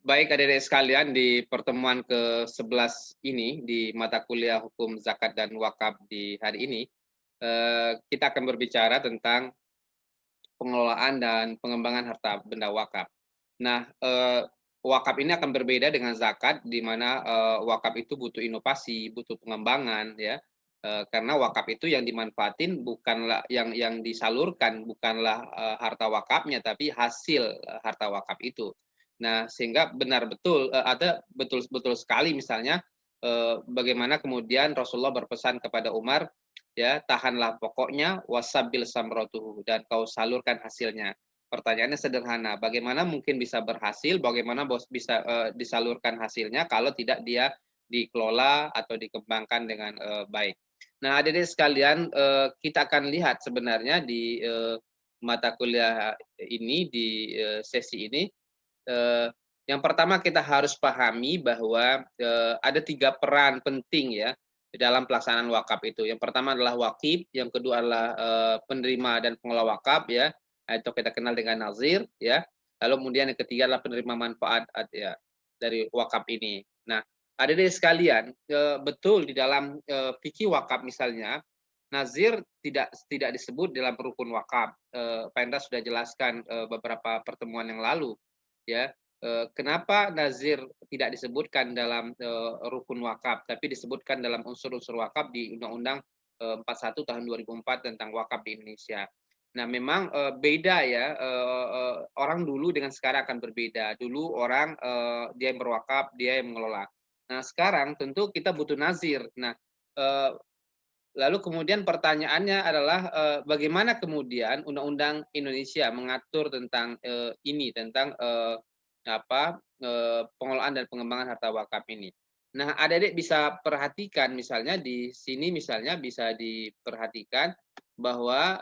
Baik adik-adik sekalian, di pertemuan ke-11 ini di mata kuliah Hukum Zakat dan Wakaf di hari ini, kita akan berbicara tentang pengelolaan dan pengembangan harta benda wakaf. Nah, wakaf ini akan berbeda dengan zakat di mana, wakaf itu butuh inovasi, butuh pengembangan ya, karena wakaf itu yang dimanfaatin bukanlah yang disalurkan bukanlah, harta wakafnya, tapi hasil, harta wakaf itu. Nah, sehingga benar betul, ada betul betul sekali misalnya, bagaimana kemudian Rasulullah berpesan kepada Umar, ya, tahanlah pokoknya wasabil samrotuhu dan kau salurkan hasilnya. Pertanyaannya sederhana, bagaimana mungkin bisa berhasil, bagaimana bisa disalurkan hasilnya kalau tidak dia dikelola atau dikembangkan dengan baik. Nah, adik-adik sekalian, kita akan lihat sebenarnya di mata kuliah ini, di sesi ini, eh, yang pertama kita harus pahami bahwa ada tiga peran penting ya di dalam pelaksanaan wakaf itu. Yang pertama adalah wakif, yang kedua adalah penerima dan pengelola wakaf ya, atau kita kenal dengan nazir ya. Lalu kemudian yang ketiga adalah penerima manfaat ya dari wakaf ini. Nah, adik-adik sekalian, betul di dalam fikih wakaf misalnya, nazir tidak disebut dalam rukun wakaf. Pak Endra sudah jelaskan beberapa pertemuan yang lalu ya. Kenapa nazir tidak disebutkan dalam rukun wakaf, tapi disebutkan dalam unsur-unsur wakaf di Undang-Undang 41 tahun 2004 tentang wakaf di Indonesia. Nah, memang beda ya, orang dulu dengan sekarang akan berbeda. Dulu orang dia yang berwakaf, dia yang mengelola. Nah, sekarang tentu kita butuh nazir. Nah, eh, lalu kemudian pertanyaannya adalah bagaimana kemudian Undang-Undang Indonesia mengatur tentang ini, tentang pengelolaan dan pengembangan harta wakaf ini. Nah, adik-adik bisa perhatikan misalnya di sini misalnya bisa diperhatikan bahwa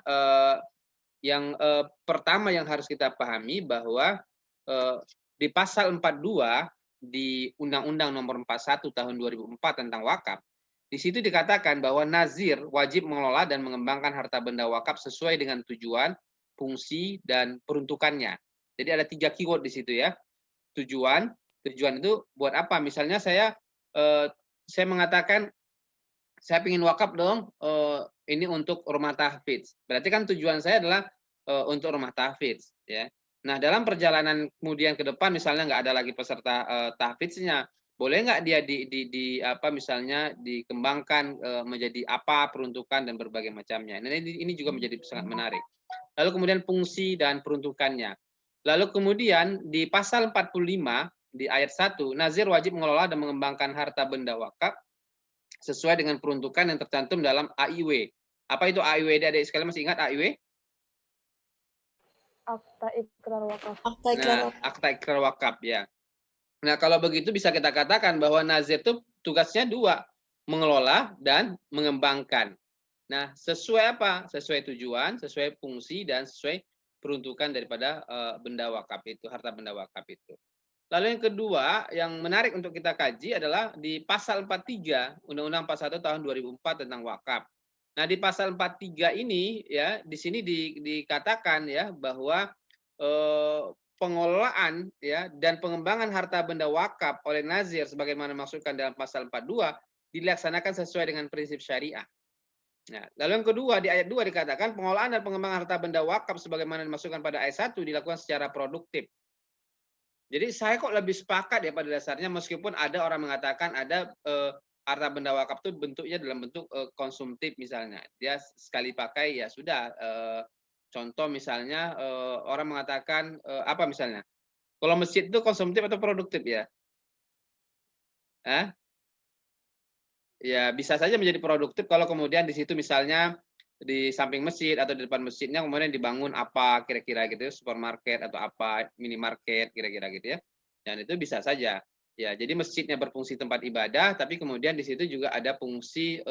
yang pertama yang harus kita pahami bahwa eh, di pasal 42 di Undang-Undang Nomor 41 Tahun 2004 tentang wakaf, di situ dikatakan bahwa nazir wajib mengelola dan mengembangkan harta benda wakaf sesuai dengan tujuan, fungsi, dan peruntukannya. Jadi ada tiga keyword di situ ya. Tujuan, tujuan itu buat apa? Misalnya saya mengatakan saya ingin wakaf dong, ini untuk rumah tahfidz. Berarti kan tujuan saya adalah untuk rumah tahfidz, ya. Nah, dalam perjalanan kemudian ke depan, misalnya nggak ada lagi peserta tahfidznya, boleh nggak dia di apa misalnya dikembangkan menjadi apa peruntukan dan berbagai macamnya. Nah, ini juga menjadi sangat menarik. Lalu kemudian fungsi dan peruntukannya. Lalu kemudian di pasal 45 di ayat 1, nazir wajib mengelola dan mengembangkan harta benda wakaf sesuai dengan peruntukan yang tercantum dalam AIW. Apa itu AIW? Adik sekalian masih ingat AIW? Akta ikrar wakaf. Nah, akta ikrar wakaf ya. Nah, kalau begitu bisa kita katakan bahwa nazir itu tugasnya dua, mengelola dan mengembangkan. Nah, sesuai apa? Sesuai tujuan, sesuai fungsi, dan sesuai peruntukan daripada benda wakaf itu, harta benda wakaf itu. Lalu yang kedua, yang menarik untuk kita kaji adalah di pasal 43 Undang-Undang 41 tahun 2004 tentang wakaf. Nah, di pasal 43 ini ya, di sini dikatakan ya bahwa eh, pengelolaan ya dan pengembangan harta benda wakaf oleh nazir sebagaimana dimaksudkan dalam pasal 42 dilaksanakan sesuai dengan prinsip syariah. Nah, lalu yang kedua di ayat 2 dikatakan pengelolaan dan pengembangan harta benda wakaf sebagaimana dimaksudkan pada ayat 1 dilakukan secara produktif. Jadi saya kok lebih sepakat ya pada dasarnya meskipun ada orang mengatakan ada harta benda wakaf itu bentuknya dalam bentuk konsumtif misalnya. Dia sekali pakai ya sudah. Contoh misalnya orang mengatakan apa misalnya? Kalau masjid itu konsumtif atau produktif ya? Hah? Ya bisa saja menjadi produktif kalau kemudian di situ misalnya di samping masjid atau di depan masjidnya kemudian dibangun apa kira-kira gitu supermarket atau apa minimarket kira-kira gitu ya. Dan itu bisa saja. Ya, jadi masjidnya berfungsi tempat ibadah tapi kemudian di situ juga ada fungsi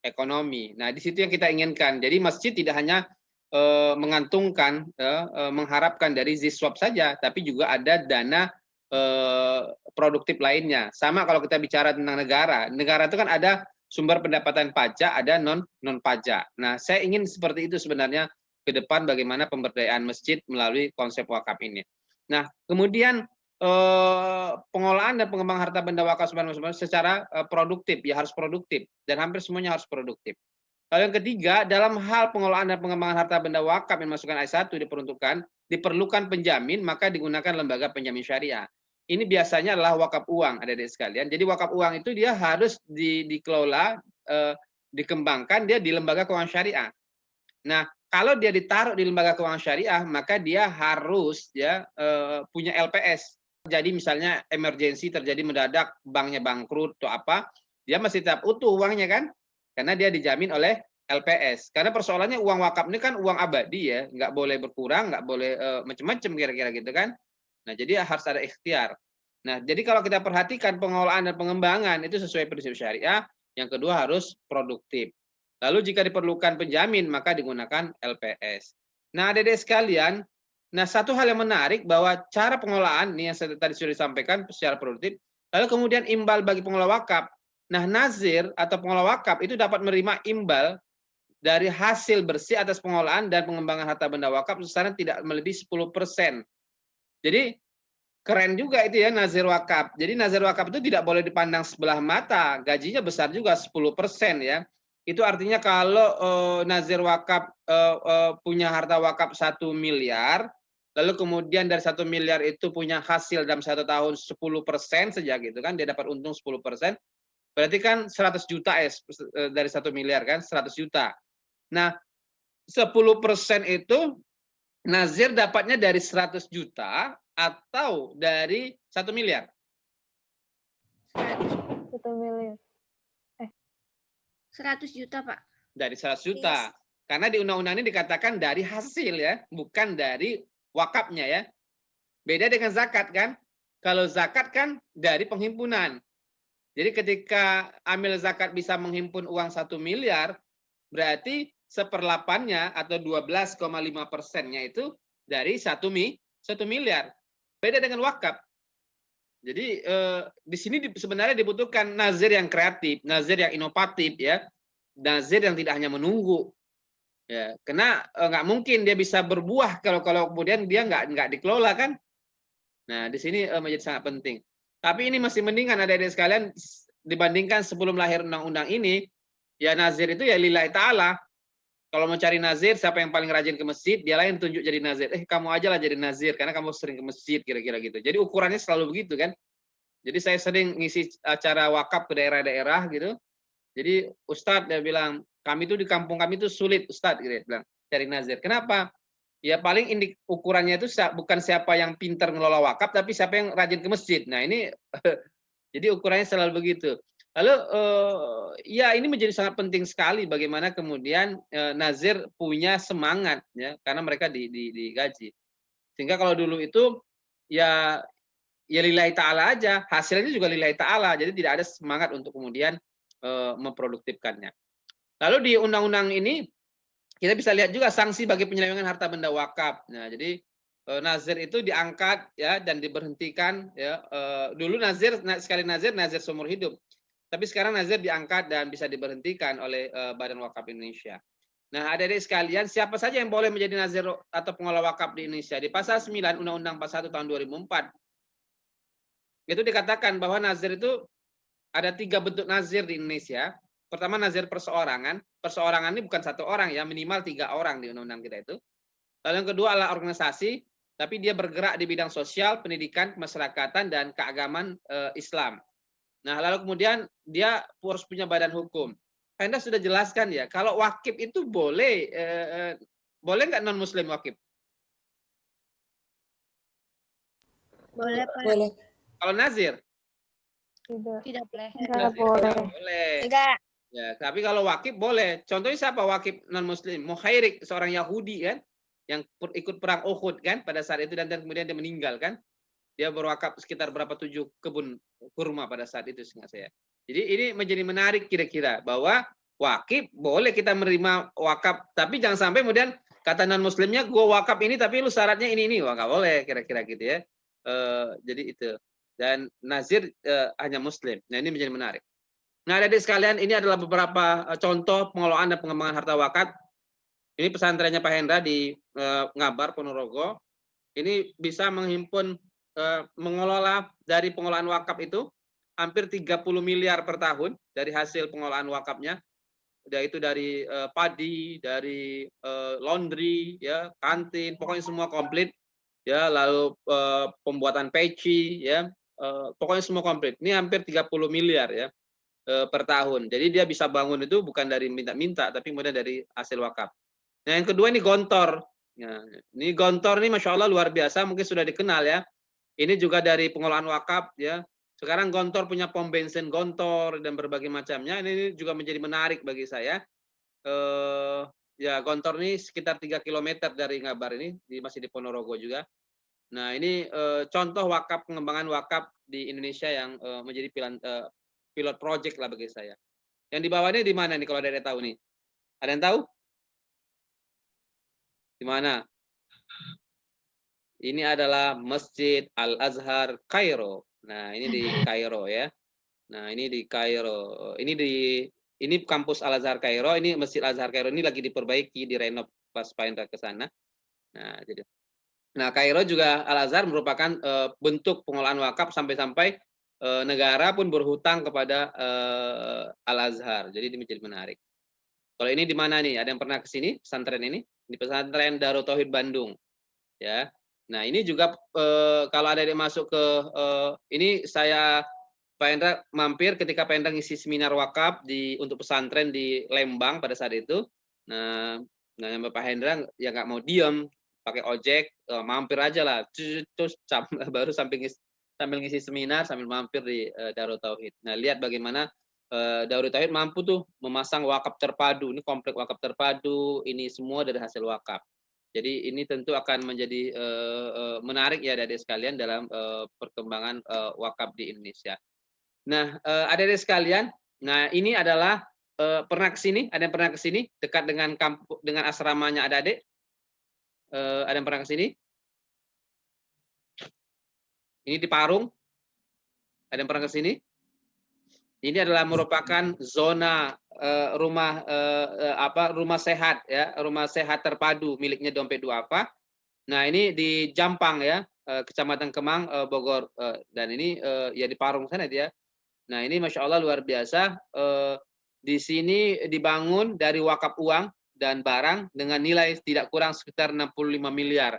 ekonomi. Nah, di situ yang kita inginkan. Jadi masjid tidak hanya mengantungkan mengharapkan dari ziswap saja tapi juga ada dana produktif lainnya. Sama kalau kita bicara tentang negara. Negara itu kan ada sumber pendapatan pajak, ada non pajak. Nah, saya ingin seperti itu sebenarnya ke depan bagaimana pemberdayaan masjid melalui konsep wakaf ini. Nah, kemudian pengolahan dan pengembangan harta benda wakaf secara produktif, ya harus produktif, dan hampir semuanya harus produktif. Lalu yang ketiga, dalam hal pengolahan dan pengembangan harta benda wakaf yang masukkan ayat 1 diperlukan penjamin, maka digunakan lembaga penjamin syariah. Ini biasanya adalah wakaf uang, adik-adik sekalian. Jadi wakaf uang itu dia harus dikelola, dikembangkan dia di lembaga keuangan syariah. Nah, kalau dia ditaruh di lembaga keuangan syariah, maka dia harus punya LPS. Jadi misalnya emergensi terjadi mendadak, banknya bangkrut atau apa, dia masih tetap utuh uangnya kan? Karena dia dijamin oleh LPS. Karena persoalannya uang wakaf ini kan uang abadi ya, nggak boleh berkurang, nggak boleh macam-macam kira-kira gitu kan. Nah, jadi harus ada ikhtiar. Nah, jadi kalau kita perhatikan pengelolaan dan pengembangan itu sesuai prinsip syariah, yang kedua harus produktif. Lalu jika diperlukan penjamin, maka digunakan LPS. Nah, adik-adik sekalian, satu hal yang menarik bahwa cara pengelolaan ini yang tadi sudah disampaikan secara produktif, lalu kemudian imbal bagi pengelola wakaf. Nah, nazir atau pengelola wakaf itu dapat menerima imbal dari hasil bersih atas pengelolaan dan pengembangan harta benda wakaf secara tidak melebihi 10%. Jadi keren juga itu ya nazir wakaf. Jadi nazir wakaf itu tidak boleh dipandang sebelah mata, gajinya besar juga 10% ya. Itu artinya kalau nazir wakaf punya harta wakaf 1 miliar, lalu kemudian dari 1 miliar itu punya hasil dalam 1 tahun 10% saja gitu kan, dia dapat untung 10%, berarti kan 100 juta dari 1 miliar kan, 100 juta. Nah, 10% itu nazir dapatnya dari 100 juta atau dari 1 miliar? 1 miliar. 100 juta, Pak. Dari 100 juta. Karena di undang-undang ini dikatakan dari hasil ya, bukan dari wakafnya ya. Beda dengan zakat kan? Kalau zakat kan dari penghimpunan. Jadi ketika amil zakat bisa menghimpun uang 1 miliar, berarti 1/8-nya atau 12,5%-nya itu dari 1 miliar. Beda dengan wakaf. Jadi di sini sebenarnya dibutuhkan nazir yang kreatif, nazir yang inovatif ya, nazir yang tidak hanya menunggu. Ya, karena nggak mungkin dia bisa berbuah kalau kemudian dia nggak dikelola kan. Nah di sini menjadi sangat penting. Tapi ini masih mendingan adik-adik sekalian dibandingkan sebelum lahir undang-undang ini. Ya nazir itu ya lillahi ta'ala. Kalau mau cari nazir, siapa yang paling rajin ke masjid, dia lain tunjuk jadi nazir. Kamu aja lah jadi nazir, karena kamu sering ke masjid, kira-kira gitu. Jadi ukurannya selalu begitu kan. Jadi saya sering ngisi acara wakaf ke daerah-daerah gitu. Jadi Ustadz dia bilang, kami tuh di kampung kami tuh sulit Ustadz, gitu, dia bilang, cari nazir. Kenapa? Ya paling ukurannya itu bukan siapa yang pintar ngelola wakaf, tapi siapa yang rajin ke masjid. Nah ini, jadi ukurannya selalu begitu. Lalu ya ini menjadi sangat penting sekali bagaimana kemudian nazir punya semangat ya karena mereka digaji. Sehingga kalau dulu itu ya lillahi ta'ala aja, hasilnya juga lillahi ta'ala. Jadi tidak ada semangat untuk kemudian memproduktifkannya. Lalu di undang-undang ini kita bisa lihat juga sanksi bagi penyelewengan harta benda wakaf. Nah, jadi nazir itu diangkat ya dan diberhentikan ya. Dulu nazir seumur hidup. Tapi sekarang nazir diangkat dan bisa diberhentikan oleh Badan Wakaf Indonesia. Nah, adik-adik sekalian, siapa saja yang boleh menjadi nazir atau pengelola wakaf di Indonesia? Di pasal 9 Undang-Undang 41 tahun 2004 itu dikatakan bahwa nazir itu ada 3 bentuk nazir di Indonesia. Pertama nazir perseorangan. Perseorangan ini bukan 1 orang ya, minimal 3 orang di undang-undang kita itu. Lalu yang kedua adalah organisasi, tapi dia bergerak di bidang sosial, pendidikan, kemasyarakatan, dan keagamaan Islam. Nah, lalu kemudian dia harus punya badan hukum. Anda sudah jelaskan ya, kalau wakif itu boleh nggak non Muslim wakif? Boleh, Pak. Boleh. Kalau nazir? Tidak boleh. Tidak boleh. Boleh. Tidak. Ya, tapi kalau wakif boleh. Contohnya siapa wakif non Muslim? Mukhairik, seorang Yahudi kan, yang ikut perang Uhud kan pada saat itu dan kemudian dia meninggal kan. Dia berwakaf sekitar berapa 7 kebun kurma pada saat itu seingat saya. Jadi ini menjadi menarik kira-kira bahwa wakif boleh kita menerima wakaf, tapi jangan sampai kemudian kata non muslimnya gue wakaf ini tapi lu syaratnya ini wah nggak boleh kira-kira gitu ya. Jadi itu dan nazir hanya muslim. Nah ini menjadi menarik. Nah adik sekalian ini adalah beberapa contoh pengelolaan dan pengembangan harta wakaf. Ini pesantrennya Pak Hendra di Ngabar Ponorogo. Ini bisa menghimpun mengelola dari pengelolaan wakaf itu hampir 30 miliar per tahun dari hasil pengelolaan wakafnya. Itu dari padi, dari laundry, ya, kantin, pokoknya semua komplit. Ya, lalu pembuatan peci, ya, pokoknya semua komplit. Ini hampir 30 miliar ya per tahun. Jadi dia bisa bangun itu bukan dari minta-minta, tapi kemudian dari hasil wakaf. Nah, yang kedua ini Gontor. Nah, ini Gontor ini Masya Allah luar biasa, mungkin sudah dikenal ya. Ini juga dari pengelolaan wakaf ya. Sekarang Gontor punya pom bensin Gontor dan berbagai macamnya. Ini juga menjadi menarik bagi saya. Ya, Gontor ini sekitar 3 kilometer dari Ngabar ini, masih di Ponorogo juga. Nah, ini contoh wakaf, pengembangan wakaf di Indonesia yang menjadi pilot project lah bagi saya. Yang di bawah ini di mana nih kalau ada yang tahu nih? Ada yang tahu? Di mana? Ini adalah Masjid Al-Azhar Kairo. Nah, ini di Kairo ya. Nah, ini di Kairo. Ini kampus Al-Azhar Kairo, ini Masjid Al-Azhar Kairo ini lagi diperbaiki, direnov pas Pak Indra ke sana. Nah, jadi Kairo juga Al-Azhar merupakan bentuk pengelolaan wakaf sampai-sampai negara pun berhutang kepada Al-Azhar. Jadi ini menjadi menarik. Kalau ini di mana nih? Ada yang pernah ke sini pesantren ini? Di pesantren Darut Tauhid Bandung. Ya. Nah, ini juga kalau ada yang masuk ke ini saya Pak Hendra mampir ketika Pak Hendra ngisi seminar wakaf untuk pesantren di Lembang pada saat itu. Nah Pak Hendra ya nggak mau diem, pakai ojek, mampir aja lah, terus baru sambil ngisi seminar sambil mampir di Darut Tauhid. Nah, lihat bagaimana Darut Tauhid mampu tuh memasang wakaf terpadu. Ini komplek wakaf terpadu, ini semua dari hasil wakaf. Jadi ini tentu akan menjadi menarik ya adik-adik sekalian dalam perkembangan wakaf di Indonesia. Nah, adik-adik sekalian, nah ini adalah pernah ke sini? Ada yang pernah ke sini dekat dengan dengan asramanya adik-adik? Ada yang pernah ke sini? Ini di Parung. Ada yang pernah ke sini? Ini adalah merupakan zona rumah sehat ya, rumah sehat terpadu miliknya Dompet Duafa. Nah, ini di Jampang ya, Kecamatan Kemang, Bogor, dan ini ya di Parung sana dia. Nah, ini Masya Allah luar biasa. Di sini dibangun dari wakaf uang dan barang dengan nilai tidak kurang sekitar 65 miliar.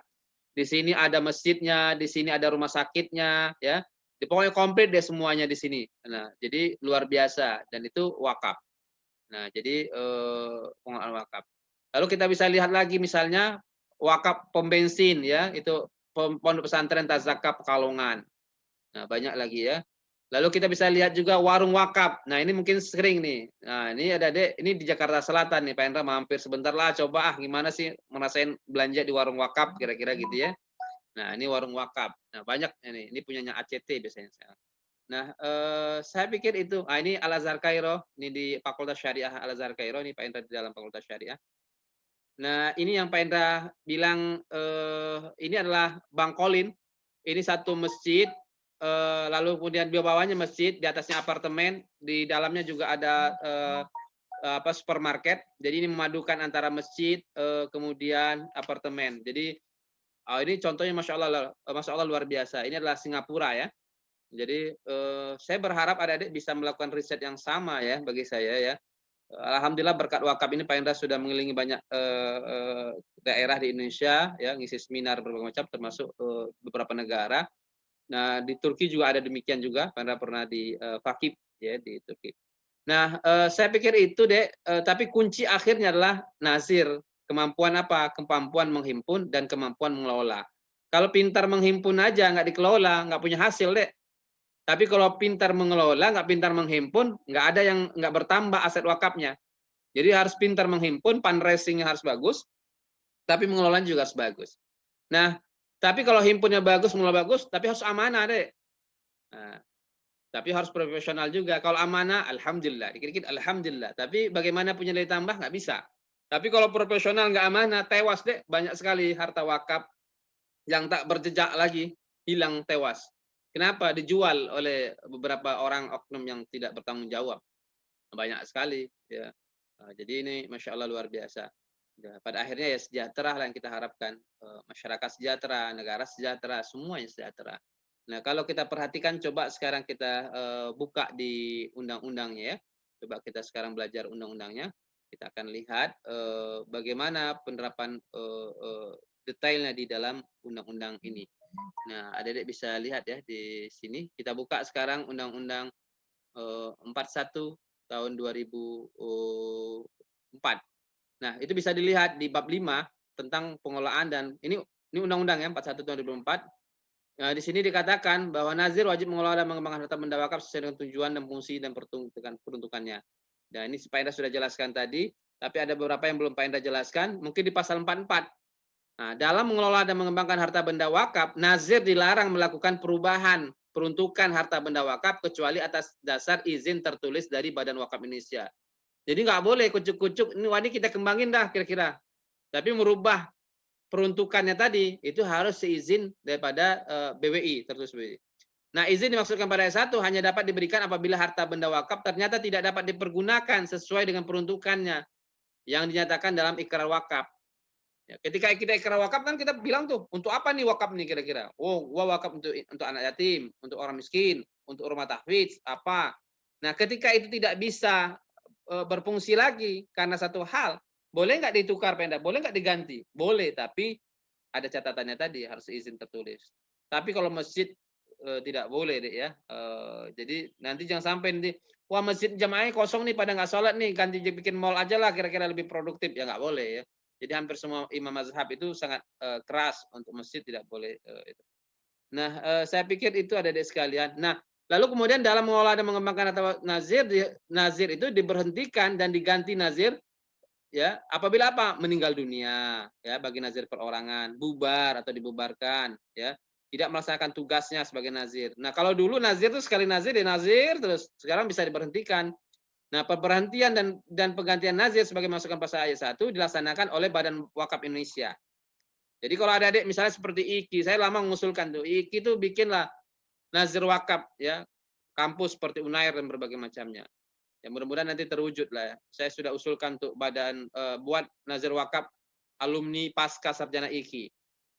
Di sini ada masjidnya, di sini ada rumah sakitnya, ya. Pokoknya komplit deh semuanya di sini. Nah, jadi luar biasa dan itu wakaf. Nah, jadi pengelolaan wakaf. Lalu kita bisa lihat lagi misalnya wakaf pom bensin ya, itu Pondok Pesantren Tazaka Pekalongan. Nah, banyak lagi ya. Lalu kita bisa lihat juga warung wakaf. Nah, ini mungkin sering nih. Nah, ini ada ini di Jakarta Selatan nih, Pak Hendra mampir sebentar lah, coba gimana sih merasain belanja di warung wakaf kira-kira gitu ya. Nah, ini warung wakaf. Nah, banyak ini punyanya ACT biasanya. Nah, saya pikir itu. Nah, ini Al-Azhar Kairo, ini di Fakultas Syariah Al-Azhar Kairo, ini Pak Hendra di dalam Fakultas Syariah. Nah, ini yang Pak Hendra bilang ini adalah Bangkolin. Ini satu masjid, lalu kemudian di bawahnya masjid, di atasnya apartemen, di dalamnya juga ada supermarket. Jadi ini memadukan antara masjid, kemudian apartemen. Jadi ini contohnya Masya Allah luar biasa. Ini adalah Singapura ya. Jadi saya berharap adik-adik bisa melakukan riset yang sama ya bagi saya ya. Alhamdulillah berkat wakaf ini Pak Indra sudah mengelilingi banyak daerah di Indonesia ya, ngisi seminar berbagai macam termasuk beberapa negara. Nah, di Turki juga ada demikian juga. Pak Indra pernah di Fakib ya di Turki. Nah, saya pikir itu deh, tapi kunci akhirnya adalah nazir. Kemampuan apa? Kemampuan menghimpun dan kemampuan mengelola. Kalau pintar menghimpun aja nggak dikelola, nggak punya hasil deh. Tapi kalau pintar mengelola, nggak pintar menghimpun, nggak ada yang nggak bertambah aset wakafnya. Jadi harus pintar menghimpun, fundraisingnya harus bagus, tapi mengelola juga harus bagus. Nah, tapi kalau himpunnya bagus, mengelola bagus, tapi harus amanah deh. Nah, tapi harus profesional juga. Kalau amanah, alhamdulillah, dikit-dikit alhamdulillah. Tapi bagaimana punya nilai tambah nggak bisa. Tapi kalau profesional nggak amanah, tewas deh. Banyak sekali harta wakaf yang tak berjejak lagi, hilang tewas. Kenapa? Dijual oleh beberapa orang oknum yang tidak bertanggung jawab. Banyak sekali. Ya. Nah, jadi ini Masya Allah luar biasa. Ya, pada akhirnya ya sejahtera lah yang kita harapkan. Masyarakat sejahtera, negara sejahtera, semuanya sejahtera. Nah, kalau kita perhatikan, coba sekarang kita buka di undang-undangnya ya. Coba kita sekarang belajar undang-undangnya. Kita akan lihat bagaimana penerapan detailnya di dalam undang-undang ini. Nah, adik-adik bisa lihat ya di sini. Kita buka sekarang Undang-Undang 41 tahun 2004. Nah, itu bisa dilihat di bab 5 tentang pengelolaan dan ini undang-undang ya 41 tahun 2004. Nah, di sini dikatakan bahwa nazir wajib mengelola dan mengembangkan harta benda wakaf sesuai dengan tujuan dan fungsi dan peruntukannya. Dan ini Pak Indra sudah jelaskan tadi, tapi ada beberapa yang belum Pak Indra jelaskan, mungkin di pasal 44. Nah, dalam mengelola dan mengembangkan harta benda wakaf, nazir dilarang melakukan perubahan peruntukan harta benda wakaf kecuali atas dasar izin tertulis dari Badan Wakaf Indonesia. Jadi nggak boleh kucuk-kucuk, ini kita kembangin dah kira-kira. Tapi merubah peruntukannya tadi, itu harus seizin daripada BWI, tertulis BWI. Nah, izin dimaksudkan pada ayat 1 hanya dapat diberikan apabila harta benda wakaf ternyata tidak dapat dipergunakan sesuai dengan peruntukannya yang dinyatakan dalam ikrar wakaf. Ya, ketika kita ikrar wakaf kan kita bilang tuh, untuk apa nih wakaf nih kira-kira? Oh, gua wakaf untuk anak yatim, untuk orang miskin, untuk rumah tahfidz, apa. Nah, ketika itu tidak bisa berfungsi lagi karena satu hal, boleh nggak ditukar Penda? Boleh nggak diganti? Boleh, tapi ada catatannya tadi harus izin tertulis. Tapi kalau masjid tidak boleh deh ya. Jadi nanti jangan sampai nanti, wah masjid jamaahnya kosong nih pada nggak sholat nih, ganti bikin mall aja lah kira-kira lebih produktif, ya nggak boleh ya. Jadi hampir semua imam mazhab itu sangat keras untuk masjid tidak boleh itu. Nah, saya pikir itu ada di sekalian. Nah, lalu kemudian dalam mengolah dan mengembangkan atau nazir itu diberhentikan dan diganti nazir ya apabila apa? Meninggal dunia ya bagi nazir perorangan, bubar atau dibubarkan ya, tidak melaksanakan tugasnya sebagai nazir. Nah, kalau dulu nazir itu sekali nazir dia nazir terus, sekarang bisa diberhentikan. Nah, pemberhentian dan penggantian nazir sebagai masukan pasal ayat 1 dilaksanakan oleh Badan Wakaf Indonesia. Jadi kalau ada adik misalnya seperti IKI, saya lama mengusulkan tuh, IKI itu bikinlah nazir wakaf ya, kampus seperti Unair dan berbagai macamnya. Ya mudah-mudahan nanti terwujud lah ya. Saya sudah usulkan untuk badan buat nazir wakaf alumni pasca sarjana IKI.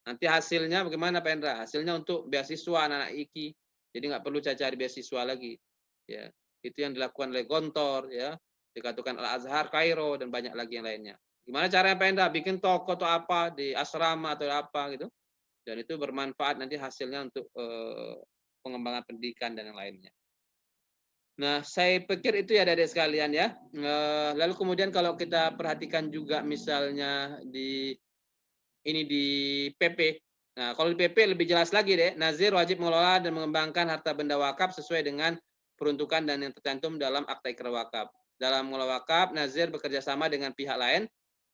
Nanti hasilnya bagaimana Pak Hendra? Hasilnya untuk beasiswa anak-anak IKI. Jadi nggak perlu cari beasiswa lagi. Ya, itu yang dilakukan oleh Gontor ya, dikatakan Al-Azhar Kairo dan banyak lagi yang lainnya. Gimana caranya Pak Hendra? Bikin toko atau apa di asrama atau apa gitu. Dan itu bermanfaat nanti hasilnya untuk pengembangan pendidikan dan yang lainnya. Nah, saya pikir itu ya adik-adik sekalian ya. Lalu kemudian kalau kita perhatikan juga misalnya di PP. Nah, kalau di PP lebih jelas lagi deh, nazir wajib mengelola dan mengembangkan harta benda wakaf sesuai dengan peruntukan dan yang tercantum dalam akta ikrar wakaf. Dalam mengelola wakaf, nazir bekerja sama dengan pihak lain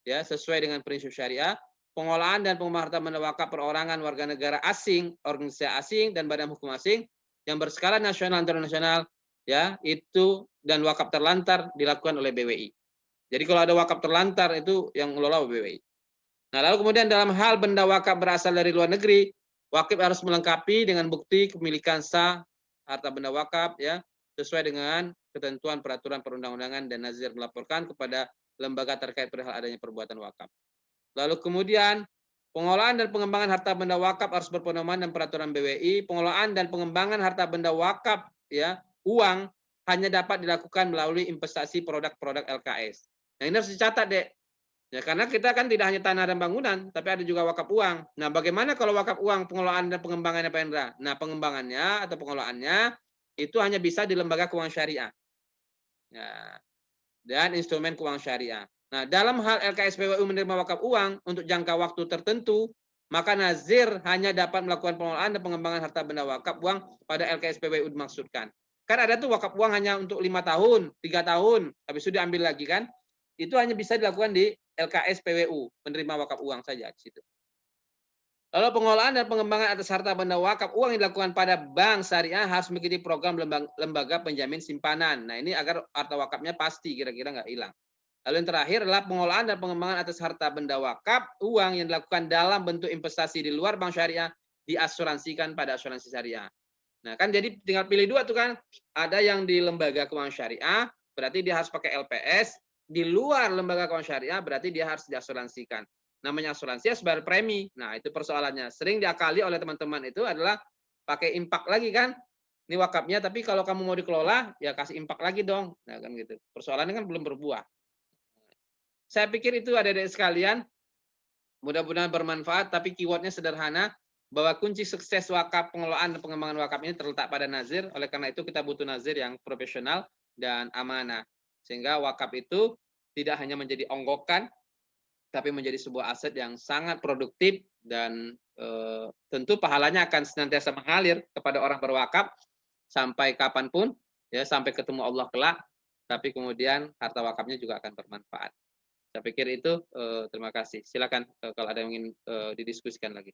ya sesuai dengan prinsip syariah. Pengolahan dan pengembangan harta benda wakaf perorangan warga negara asing, organisasi asing dan badan hukum asing yang berskala nasional internasional ya itu dan wakaf terlantar dilakukan oleh BWI. Jadi kalau ada wakaf terlantar itu yang mengelola BWI. Nah, lalu kemudian dalam hal benda wakaf berasal dari luar negeri, wakif harus melengkapi dengan bukti kepemilikan sah harta benda wakaf ya sesuai dengan ketentuan peraturan perundang-undangan dan nazir melaporkan kepada lembaga terkait perihal adanya perbuatan wakaf. Lalu kemudian pengolahan dan pengembangan harta benda wakaf harus berpedoman dan peraturan BWI. Pengolahan dan pengembangan harta benda wakaf ya uang hanya dapat dilakukan melalui investasi produk-produk LKS. Nah, ini harus dicatat deh. Ya, karena kita kan tidak hanya tanah dan bangunan, tapi ada juga wakaf uang. Nah, bagaimana kalau wakaf uang pengelolaan dan pengembangannya Pak Hendra? Nah, pengembangannya atau pengelolaannya itu hanya bisa di lembaga keuangan syariah. Ya, dan instrumen keuangan syariah. Nah, dalam hal LKSPWU menerima wakaf uang untuk jangka waktu tertentu, maka nazir hanya dapat melakukan pengelolaan dan pengembangan harta benda wakaf uang pada LKSPWU dimaksudkan. Kan ada tuh wakaf uang hanya untuk 5 tahun, 3 tahun, habis itu diambil lagi kan? Itu hanya bisa dilakukan di LKSPWU, menerima wakaf uang saja di situ. Lalu pengelolaan dan pengembangan atas harta benda wakaf uang yang dilakukan pada bank syariah harus mengikuti program lembaga penjamin simpanan. Nah, ini agar harta wakafnya pasti kira-kira nggak hilang. Lalu yang terakhir adalah pengelolaan dan pengembangan atas harta benda wakaf uang yang dilakukan dalam bentuk investasi di luar bank syariah diasuransikan pada asuransi syariah. Nah, kan jadi tinggal pilih dua tuh kan. Ada yang di lembaga keuangan syariah, berarti dia harus pakai LPS. Di luar lembaga keuangan syariah, berarti dia harus diasuransikan. Namanya asuransi ya sebagai premi. Nah, itu persoalannya. Sering diakali oleh teman-teman itu adalah pakai impak lagi kan, ini wakafnya, tapi kalau kamu mau dikelola, ya kasih impak lagi dong. Nah, kan gitu. Persoalannya kan belum berbuah. Saya pikir itu adik-adik sekalian, mudah-mudahan bermanfaat, tapi keywordnya sederhana, bahwa kunci sukses wakaf, pengelolaan dan pengembangan wakaf ini terletak pada nazir. Oleh karena itu kita butuh nazir yang profesional dan amanah. Sehingga wakaf itu tidak hanya menjadi onggokan, tapi menjadi sebuah aset yang sangat produktif dan tentu pahalanya akan senantiasa mengalir kepada orang berwakaf sampai kapanpun, ya sampai ketemu Allah kelak. Tapi kemudian harta wakafnya juga akan bermanfaat. Saya pikir itu. Terima kasih. Silakan kalau ada yang ingin didiskusikan lagi.